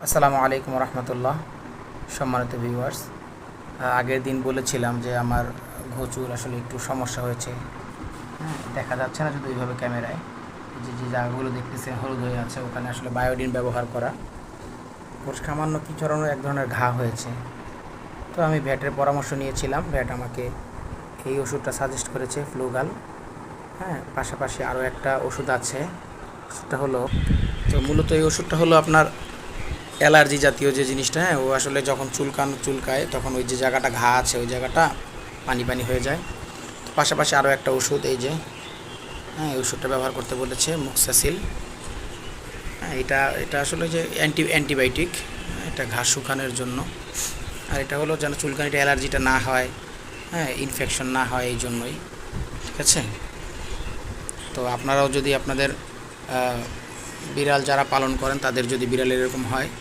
আসসালামু আলাইকুম রহমতুল্লাহ। সম্মানিত ভিউয়ার্স, আগের দিন বলেছিলাম যে আমার ঘুচুর আসলে একটু সমস্যা হয়েছে। হ্যাঁ, দেখা যাচ্ছে না শুধু এইভাবে ক্যামেরায়, যে যে জায়গাগুলো দেখতেছেন হলুদ হয়ে আছে, ওখানে আসলে বায়োডিন ব্যবহার করা সামান্য কি ধরনের এক ধরনের ঘা হয়েছে। তো আমি ভ্যাটের পরামর্শ নিয়েছিলাম, ভ্যাট আমাকে এই ওষুধটা সাজেস্ট করেছে, ফ্লুগাল। হ্যাঁ, পাশাপাশি আরও একটা ওষুধ আছে, সেটা হলো, তো মূলত এই ওষুধটা হলো আপনার অ্যালার্জি জাতীয় যে জিনিসটা। হ্যাঁ, ও আসলে যখন চুলকায় তখন ওই যে জায়গাটা ঘা আছে ওই জায়গাটা পানি পানি হয়ে যায়। তো পাশাপাশি আরও একটা ওষুধ এই যে, হ্যাঁ, এই ওষুধটা ব্যবহার করতে বলেছে, মুক্সাসিল। হ্যাঁ, এটা এটা আসলে যে অ্যান্টিবায়োটিক, এটা ঘা শুকানোর জন্য। আর এটা হলো যেন চুলকানিটা অ্যালার্জিটা না হয়, হ্যাঁ, ইনফেকশন না হয়, এই জন্যই। ঠিক আছে। তো আপনারাও যদি আপনাদের বিড়াল যারা পালন করেন তাদের যদি বিড়ালের এরকম হয়,